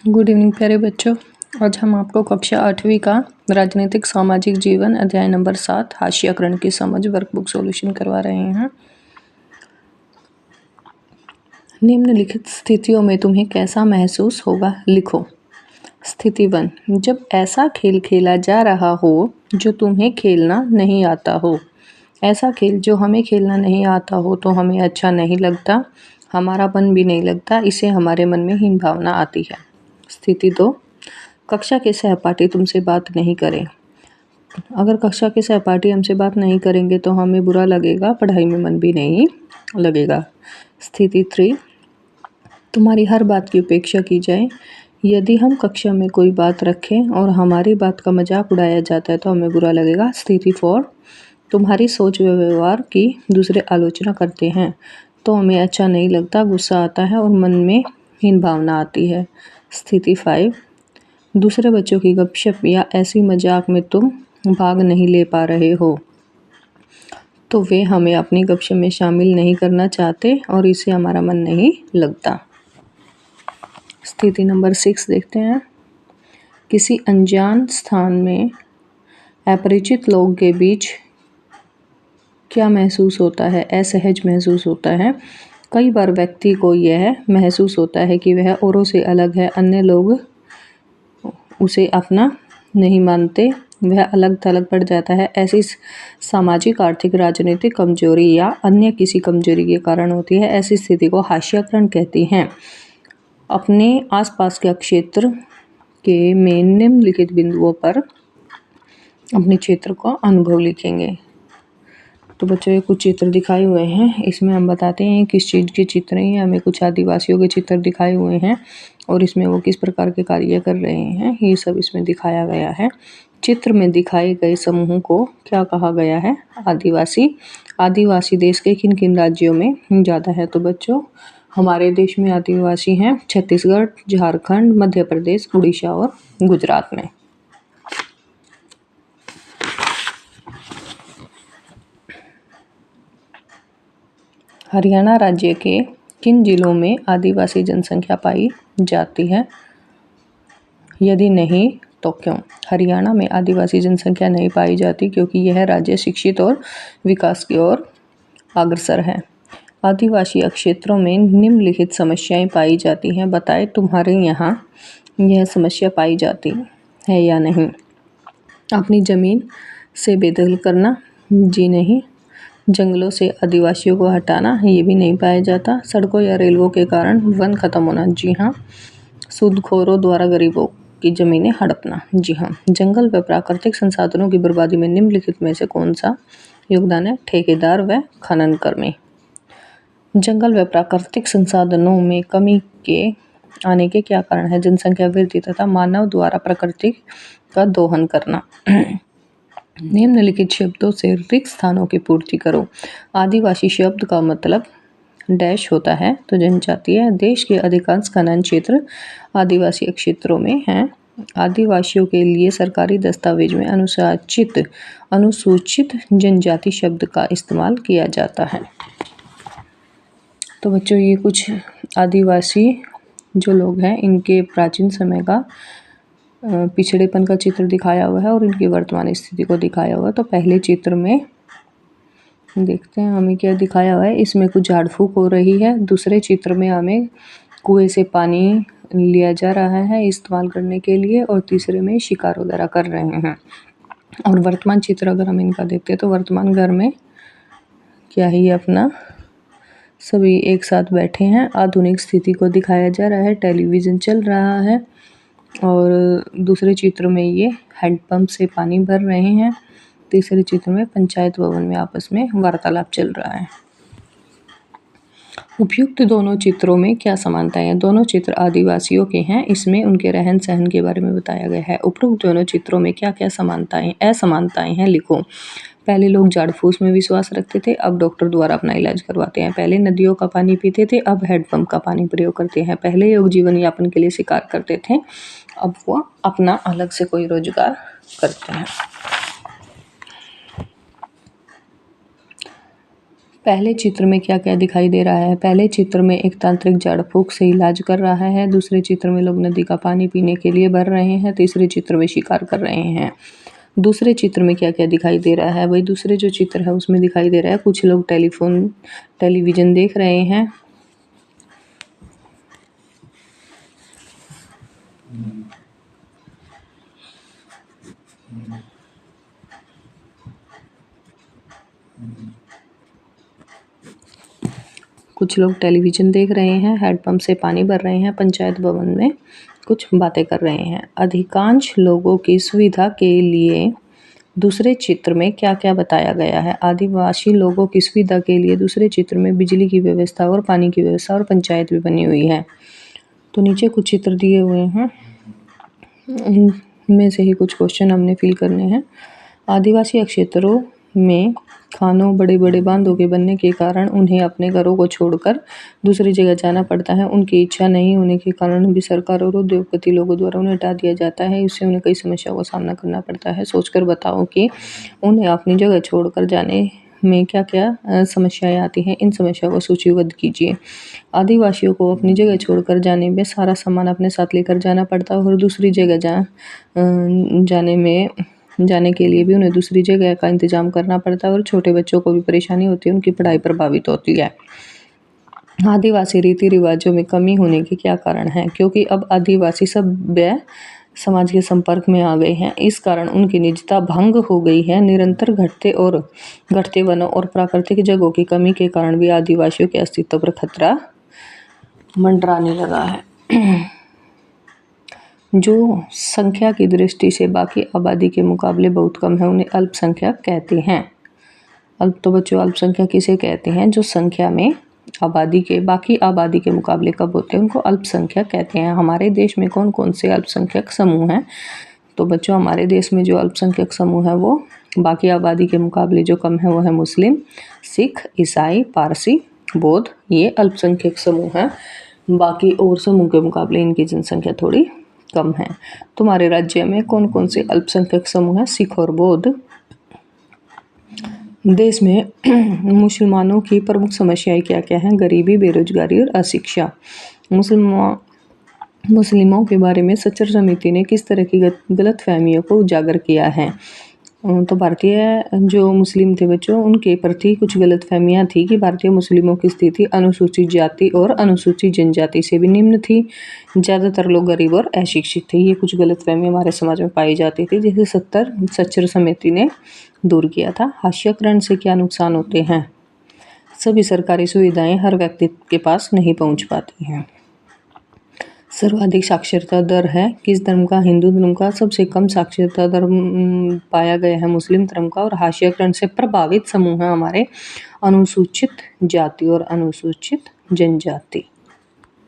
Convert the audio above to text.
Good evening प्यारे बच्चों। आज हम आपको कक्षा 8वीं का राजनीतिक सामाजिक जीवन अध्याय नंबर 7 हाशियाकरण की समझ वर्कबुक सॉल्यूशन करवा रहे हैं। निम्नलिखित स्थितियों में तुम्हें कैसा महसूस होगा, लिखो। स्थिति 1, जब ऐसा खेल खेला जा रहा हो जो तुम्हें खेलना नहीं आता हो। ऐसा खेल जो हमें खेलना नहीं आता हो तो हमें अच्छा नहीं लगता, हमारा मन भी नहीं लगता, इसे हमारे मन में हीन भावना आती है। स्थिति 2, कक्षा के सहपाठी तुमसे बात नहीं करें। अगर कक्षा के सहपाठी हमसे बात नहीं करेंगे तो हमें बुरा लगेगा, पढ़ाई में मन भी नहीं लगेगा। स्थिति 3, तुम्हारी हर बात की उपेक्षा की जाए। यदि हम कक्षा में कोई बात रखें और हमारी बात का मजाक उड़ाया जाता है तो हमें बुरा लगेगा। स्थिति 4, तुम्हारी सोच व व्यवहार की दूसरे आलोचना करते हैं तो हमें अच्छा नहीं लगता, गुस्सा आता है और मन में हीन भावना आती है। स्थिति 5, दूसरे बच्चों की गपशप या ऐसी मजाक में तुम भाग नहीं ले पा रहे हो तो वे हमें अपनी गपशप में शामिल नहीं करना चाहते और इससे हमारा मन नहीं लगता। स्थिति नंबर 6 देखते हैं। किसी अनजान स्थान में अपरिचित लोगों के बीच क्या महसूस होता है? असहज महसूस होता है। कई बार व्यक्ति को यह महसूस होता है कि वह औरों से अलग है, अन्य लोग उसे अपना नहीं मानते, वह अलग थलग पड़ जाता है। ऐसी सामाजिक, आर्थिक, राजनीतिक कमजोरी या अन्य किसी कमजोरी के कारण होती है। ऐसी स्थिति को हाशियाकरण कहते हैं। अपने आसपास के क्षेत्र के में निम्नलिखित बिंदुओं पर अपने क्षेत्र का अनुभव लिखेंगे। तो बच्चों, ये कुछ चित्र दिखाए हुए हैं, इसमें हम बताते हैं किस चीज़ के चित्र हैं। हमें कुछ आदिवासियों के चित्र दिखाए हुए हैं और इसमें वो किस प्रकार के कार्य कर रहे हैं, ये सब इसमें दिखाया गया है। चित्र में दिखाए गए समूह को क्या कहा गया है? आदिवासी। आदिवासी देश के किन किन राज्यों में ज़्यादा है? तो बच्चों, हमारे देश में आदिवासी हैं छत्तीसगढ़, झारखंड, मध्य प्रदेश, उड़ीसा और गुजरात में। हरियाणा राज्य के किन जिलों में आदिवासी जनसंख्या पाई जाती है? यदि नहीं तो क्यों? हरियाणा में आदिवासी जनसंख्या नहीं पाई जाती क्योंकि यह राज्य शिक्षित और विकास की ओर अग्रसर है। आदिवासी क्षेत्रों में निम्नलिखित समस्याएं पाई जाती हैं, बताएं तुम्हारे यहाँ यह समस्या पाई जाती है या नहीं? अपनी ज़मीन से बेदखल करना, जी नहीं। जंगलों से आदिवासियों को हटाना, ये भी नहीं पाया जाता। सड़कों या रेलवों के कारण वन खत्म होना, जी हाँ। सूदखोरों द्वारा गरीबों की जमीनें हड़पना, जी हाँ। जंगल व प्राकृतिक संसाधनों की बर्बादी में निम्नलिखित में से कौन सा योगदान है? ठेकेदार व खनन कर्मी। जंगल व प्राकृतिक संसाधनों में कमी के आने के क्या कारण है? जनसंख्या वृद्धि तथा मानव द्वारा प्रकृति का दोहन करना। निम्नलिखित शब्दों से रिक्त स्थानों की पूर्ति करो। आदिवासी शब्द का मतलब डैश होता है, तो जनजातीय है। देश के अधिकांश खनन क्षेत्र आदिवासी क्षेत्रों में हैं। आदिवासियों के लिए सरकारी दस्तावेज में अनुसूचित जनजाति शब्द का इस्तेमाल किया जाता है। तो बच्चों, ये कुछ आदिवासी जो लोग हैं इनके प्राचीन समय का पिछड़ेपन का चित्र दिखाया हुआ है और इनकी वर्तमान स्थिति को दिखाया हुआ है। तो पहले चित्र में देखते हैं हमें क्या दिखाया हुआ है। इसमें कुछ झाड़ फूक हो रही है। दूसरे चित्र में हमें कुएं से पानी लिया जा रहा है इस्तेमाल करने के लिए, और तीसरे में शिकार वगैरह कर रहे हैं। और वर्तमान चित्र अगर हम इनका देखते हैं तो वर्तमान घर में क्या ही अपना सभी एक साथ बैठे हैं। आधुनिक स्थिति को दिखाया जा रहा है, टेलीविज़न चल रहा है और दूसरे चित्र में ये हैंडपंप से पानी भर रहे हैं। तीसरे चित्र में पंचायत भवन में आपस में वार्तालाप चल रहा है। उपयुक्त दोनों चित्रों में क्या समानताएं हैं? दोनों चित्र आदिवासियों के हैं, इसमें उनके रहन सहन के बारे में बताया गया है। उपयुक्त दोनों चित्रों में क्या क्या असमानताएं हैं, लिखो। पहले लोग झाड़ फूस में विश्वास रखते थे, अब डॉक्टर द्वारा अपना इलाज करवाते हैं। पहले नदियों का पानी पीते थे, अब हैंडपंप का पानी प्रयोग करते हैं। पहले लोग जीवन यापन के लिए शिकार करते थे, अब वो अपना अलग से कोई रोजगार करते हैं। पहले चित्र में क्या क्या दिखाई दे रहा है? पहले चित्र में एक तांत्रिक झाड़ फूँक से इलाज कर रहा है। दूसरे चित्र में लोग नदी का पानी पीने के लिए भर रहे हैं। तीसरे चित्र में शिकार कर रहे हैं। दूसरे चित्र में क्या क्या दिखाई दे रहा है? वही दूसरे जो चित्र है उसमें दिखाई दे रहा है कुछ लोग टेलीविज़न देख रहे हैं। कुछ लोग टेलीविज़न देख रहे हैं, हैंडपंप से पानी भर रहे हैं, पंचायत भवन में कुछ बातें कर रहे हैं। अधिकांश लोगों की सुविधा के लिए दूसरे चित्र में क्या-क्या बताया गया है? आदिवासी लोगों की सुविधा के लिए दूसरे चित्र में बिजली की व्यवस्था और पानी की व्यवस्था और पंचायत भी बनी हुई है। तो नीचे कुछ चित्र दिए हुए हैं, इनमें से ही कुछ क्वेश्चन हमने फिल करने हैं। आदिवासी क्षेत्रों में खानों बड़े बड़े बांधों के बनने के कारण उन्हें अपने घरों को छोड़कर दूसरी जगह जाना पड़ता है। उनकी इच्छा नहीं होने के कारण भी सरकार और उद्योगपति लोगों द्वारा उन्हें हटा दिया जाता है। इससे उन्हें कई समस्याओं का सामना करना पड़ता है। सोचकर बताओ कि उन्हें अपनी जगह छोड़कर जाने में क्या क्या समस्याएं आती हैं। इन समस्याओं को सूचीबद्ध कीजिए। आदिवासियों को अपनी जगह छोड़कर जाने में सारा सामान अपने साथ लेकर जाना पड़ता है और दूसरी जगह जाने के लिए भी उन्हें दूसरी जगह का इंतजाम करना पड़ता है और छोटे बच्चों को भी परेशानी होती है, उनकी पढ़ाई प्रभावित होती है। आदिवासी रीति रिवाजों में कमी होने के क्या कारण हैं? क्योंकि अब आदिवासी सभ्य समाज के संपर्क में आ गए हैं, इस कारण उनकी निजता भंग हो गई है। निरंतर घटते वनों और प्राकृतिक जगहों की कमी के कारण भी आदिवासियों के अस्तित्व पर खतरा मंडराने लगा है। जो संख्या की दृष्टि से बाकी आबादी के मुकाबले बहुत कम है, उन्हें अल्पसंख्यक कहते हैं। अल्पसंख्यक किसे कहते हैं? जो संख्या में बाकी आबादी के मुकाबले कम होते हैं, उनको अल्पसंख्यक कहते हैं। हमारे देश में कौन कौन से अल्पसंख्यक समूह हैं? तो बच्चों, हमारे देश में जो अल्पसंख्यक समूह है वो बाकी आबादी के मुकाबले जो कम है वो है मुस्लिम, सिख, ईसाई, पारसी, बौद्ध। ये अल्पसंख्यक समूह हैं। बाकी और समूह के मुकाबले इनकी जनसंख्या थोड़ी कम है। तुम्हारे राज्य में कौन कौन से अल्पसंख्यक समूह हैं? सिख और बौद्ध। देश में मुसलमानों की प्रमुख समस्याएं क्या क्या हैं? गरीबी, बेरोजगारी और अशिक्षा। मुस्लिमों के बारे में सच्चर समिति ने किस तरह की गलतफहमियों को उजागर किया है? तो भारतीय जो मुस्लिम थे बच्चों, उनके प्रति कुछ गलतफहमियां थी कि भारतीय मुस्लिमों की स्थिति अनुसूचित जाति और अनुसूचित जनजाति से भी निम्न थी। ज़्यादातर लोग गरीब और अशिक्षित थे। ये कुछ गलतफहमी हमारे समाज में पाई जाती थी, जिसे सच्चर समिति ने दूर किया था। हास्यकरण से क्या नुकसान होते हैं? सभी सरकारी सुविधाएं हर व्यक्ति के पास नहीं पहुंच पाती हैं। सर्वाधिक साक्षरता दर है किस धर्म का? हिंदू धर्म का। सबसे कम साक्षरता दर पाया गया है मुस्लिम धर्म का। और हास्यकरण से प्रभावित समूह है हमारे अनुसूचित जाति और अनुसूचित जनजाति।